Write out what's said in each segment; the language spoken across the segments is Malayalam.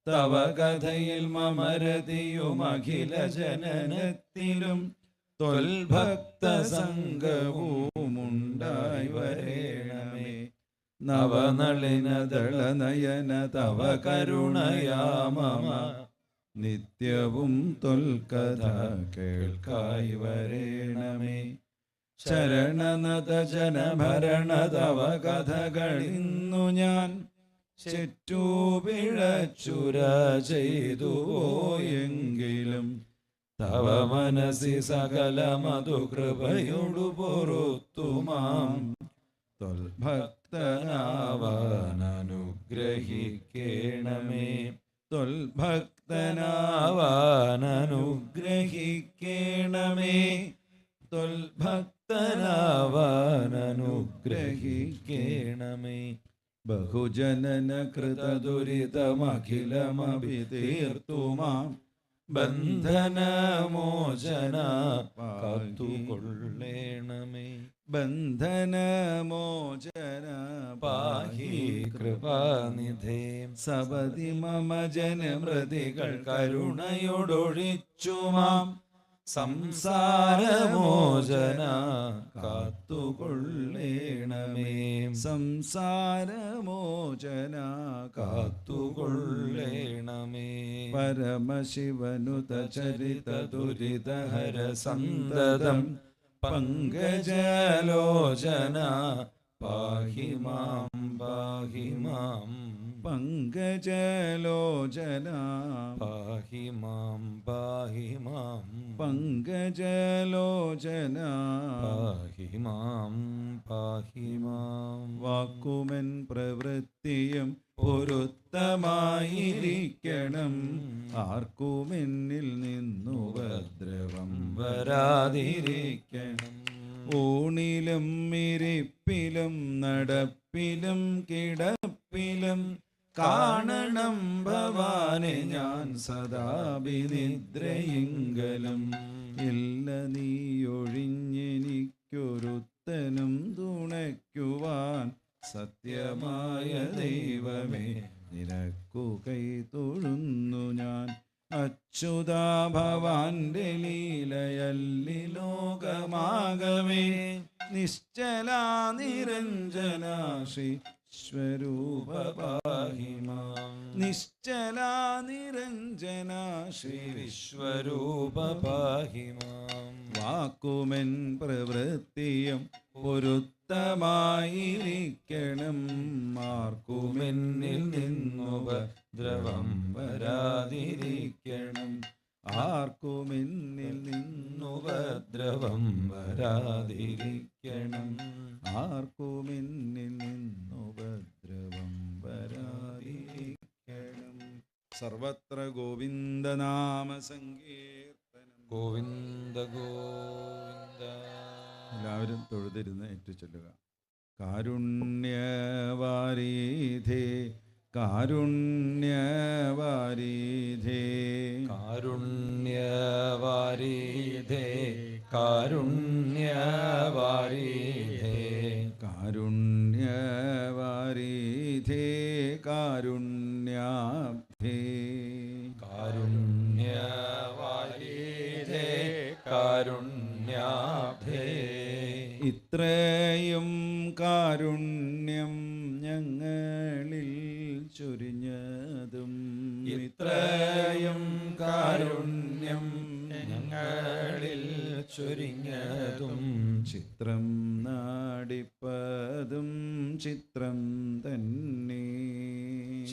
തവ കഥയിൽ മമരതിയും അഖില ജനനത്തിലും ത്വൽഭക്ത സംഘവുമുണ്ടായി വരേണമേ. നവനളിനദളനയന തവ കരുണയാ മമ നിത്യവും ത്വൽകഥ കേൾക്കായി വരേണമേ. ശരണനത ജനഭരണ തവ കഥകളിന്നു ഞാൻ ചെറ്റുപിഴച്ചുര ചെയ്തു പോയെങ്കിലും തവ മനസ്സി സകലമതു കൃപയോടു പൊറുത്തുമാം ത്വൽഭക്തനാവാനനുഗ്രഹിക്കേണമേ. ത്വൽഭക്തനാവാനനുഗ്രഹിക്കേണമേ. ത്വൽഭക്തനാവാനനുഗ്രഹിക്കേണമേ. ബഹുജനന കൃതദുരിതമഖിലമഭിതീർത്തുമാം ബന്ധനമോചന കാത്തുകൊള്ളേണമേ. ബന്ധനമോചന പാഹി കൃപാനിധേ. സപതി മമ ജനമൃതികൾ കരുണയോടൊഴിച്ചുമാം സംസാരമോചന കാത്തുകൊള്ളേണമേ. സംസാരമോചന കാത്തുകൊള്ളേണമേ. പരമശിവനുത ചരിത ദുരിതഹര സന്തതം പങ്കജലോചന പാഹി മാം പാഹി മാം. പങ്കജലോചന പാഹി മാം പാഹി മാം. പങ്കജലോചന പാഹി മാം പാഹി മാം. വാക്കുമെൻ പ്രവൃത്തിയും പൊരുത്തമായിരിക്കണം. ആർക്കുമെന്നിൽ നിന്നു ഉപദ്രവം വരാതിരിക്കണം. ഊണിലും ഇരിപ്പിലും നടപ്പിലും കിടപ്പിലും കാണണം ഭവാനെ ഞാൻ സദാഭിനിദ്രയെങ്കലും. ഇല്ല നീയൊഴിഞ്ഞെനിക്കൊരുത്തനും തുണയ്ക്കുവാൻ സത്യമായ ദൈവമേ നിനക്കു കൈ തൊഴുന്നു ഞാൻ. അച്യുതാ ഭവാന്റെ ലീലയല്ലി ലോകമാകവേ നിശ്ചലാ നിരഞ്ജനാ ശ്രീ വിശ്വരൂപ പാഹി മാം. നിശ്ചലാ നിരഞ്ജനാ ശ്രീ വിശ്വരൂപ പാഹി മാം. വാക്കുമെൻ പ്രവൃത്തിയും പൊരുത്തമായിരിക്കണം. ആർക്കുമെന്നിൽ നിന്നുപദ്രവം വരാതിരിക്കണം. ആർക്കുമെന്നിൽ നിന്നുപദ്രവം വരാതിരിക്കണം. ആർക്കുമെന്നിൽ നിന്നുപദ്രവം വരാതിരിക്കണം. സർവത്ര ഗോവിന്ദനാമ സങ്കീർത്തനം. ഗോവിന്ദ ഗോവിന്ദ. എല്ലാവരും തൊഴുതിരുന്ന് ഏറ്റുചൊല്ലുക. കാരുണ്യവാരിധേ കാരുണ്യവാരിധേ കാരുണ്യവാരിധേ കാരുണ്യവാരിധേ കാരുണ്യവാരിധേ കാരുണ്യാബ്ധേ കാരുണ്യവാരിധേ കാരുണ്യാബ്ധേ. ഇത്രയും കാരുണ്യം ഞങ്ങളിൽ ചൊരിഞ്ഞതും ഇത്രയും കാരുണ്യം ഞങ്ങളിൽ ചൊരിഞ്ഞതും ചിത്രം നാടിപ്പതും ചിത്രം തന്നെ.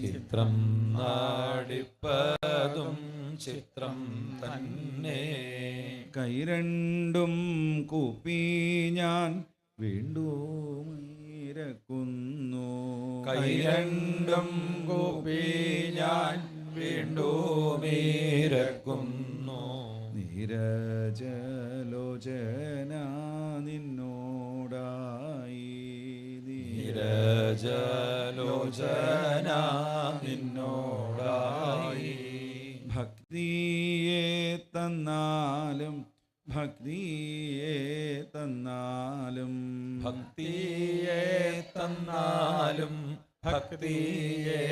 ചിത്രം നാടിപ്പതും ചിത്രം തന്നെ. കൈരണ്ടും കൂപ്പി ഞാൻ വീണ്ടും ഇരക്കുന്നു. കൈരണ്ടും കൂപ്പി ഞാൻ വീണ്ടും ഇരക്കുന്നു. നീരജലോചന നിന്നോടായി നീരജലോചന നിന്നോടായി. ഭക്തിയെ തന്നാലും ഭക്തിയെ തന്നാലും ഭക്തിയെ തന്നാലും ഭക്തിയെ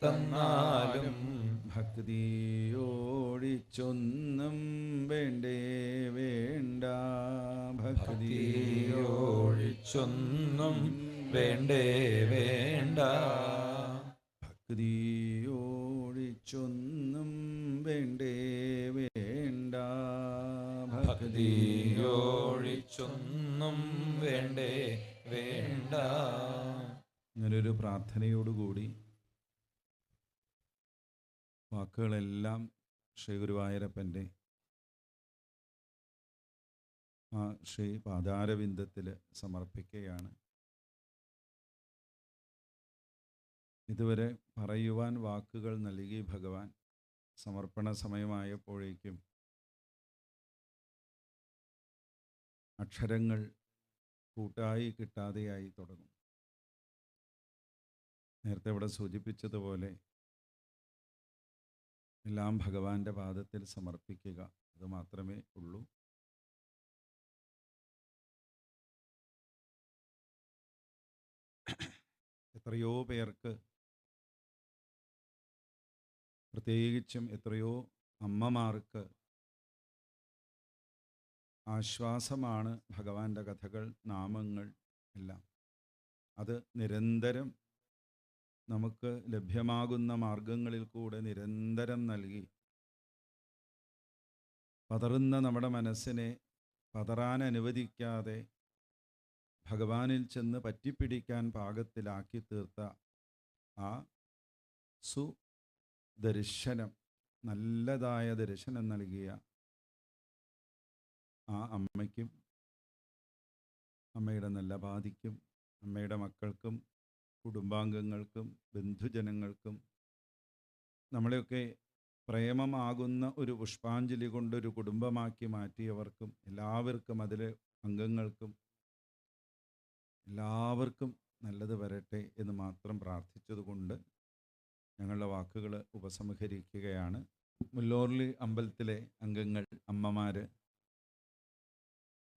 തന്നാലും ഭക്തിയോടിച്ചൊന്നും വേണ്ടേ വേണ്ട, ഭക്തിയോടിച്ചൊന്നും വേണ്ടേ വേണ്ട, ഭക്തിയോടിച്ചൊന്നും വേണ്ടേ വേണ്ട, ഭക്തിയോടിച്ചൊന്നും വേണ്ടേ വേണ്ട. അങ്ങനൊരു പ്രാർത്ഥനയോടുകൂടി വാക്കുകളെല്ലാം ശ്രീ ഗുരുവായൂരപ്പൻ്റെ ആ ശ്രീ പാതാരവിന്ദത്തിൽ സമർപ്പിക്കുകയാണ്. ഇതുവരെ പറയുവാൻ വാക്കുകൾ നൽകി ഭഗവാൻ. സമർപ്പണ സമയമായപ്പോഴേക്കും അക്ഷരങ്ങൾ കൂട്ടായി കിട്ടാതെയായി തുടങ്ങും. നേരത്തെ ഇവിടെ സൂചിപ്പിച്ചതുപോലെ എല്ലാം ഭഗവാന്റെ പാദത്തിൽ സമർപ്പിക്കുക, അത് മാത്രമേ ഉള്ളൂ. എത്രയോ പേർക്ക്, പ്രത്യേകിച്ചും എത്രയോ അമ്മമാർക്ക് ആശ്വാസമാണ് ഭഗവാന്റെ കഥകൾ, നാമങ്ങൾ എല്ലാം. അത് നിരന്തരം നമുക്ക് ലഭ്യമാകുന്ന മാർഗങ്ങളിൽ കൂടെ നിരന്തരം നൽകി പതറുന്ന നമ്മുടെ മനസ്സിനെ പതറാൻ അനുവദിക്കാതെ ഭഗവാനിൽ ചെന്ന് പറ്റിപ്പിടിക്കാൻ പാകത്തിലാക്കി തീർത്ത ആ സുദർശനം, നല്ലതായ ദർശനം നൽകിയ ആ അമ്മയ്ക്കും അമ്മയുടെ നല്ല പാതിക്കും അമ്മയുടെ മക്കൾക്കും കുടുംബാംഗങ്ങൾക്കും ബന്ധുജനങ്ങൾക്കും നമ്മളെയൊക്കെ പ്രേമമാകുന്ന ഒരു പുഷ്പാഞ്ജലി കൊണ്ടൊരു കുടുംബമാക്കി മാറ്റിയവർക്കും എല്ലാവർക്കും, അതിലെ അംഗങ്ങൾക്കും എല്ലാവർക്കും നല്ലത് വരട്ടെ എന്ന് മാത്രം പ്രാർത്ഥിച്ചതുകൊണ്ട് ഞങ്ങളുടെ വാക്കുകൾ ഉപസംഹരിക്കുകയാണ്. മുല്ലോർലി അമ്പലത്തിലെ അംഗങ്ങൾ, അമ്മമാർ,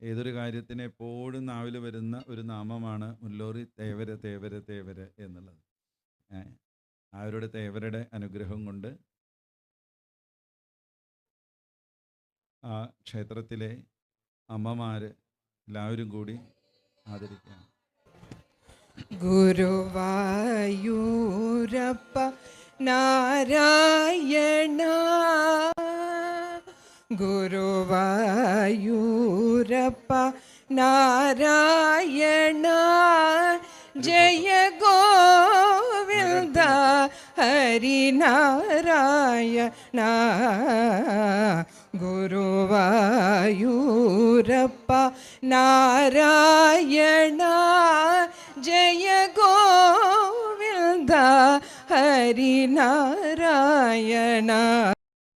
ഏതൊരു കാര്യത്തിന് എപ്പോഴും നാവിൽ വരുന്ന ഒരു നാമമാണ് മുല്ലോറി തേവര തേവര തേവര എന്നുള്ളത്. അവരുടെ തേവരുടെ അനുഗ്രഹം കൊണ്ട് ആ ക്ഷേത്രത്തിലെ അമ്മമാർ എല്ലാവരും കൂടി ആദരിക്കുകയാണ്. ഗുരുവായൂരപ്പ നാരായണ, ഗുരുവായൂരപ്പ നാരായണ, ജയ ഗോവിന്ദ ഹരിനാരായണ. ഗുരുവായൂരപ്പ നാരായണ, ജയ ഗോവിന്ദ ഹരിനാരായണ.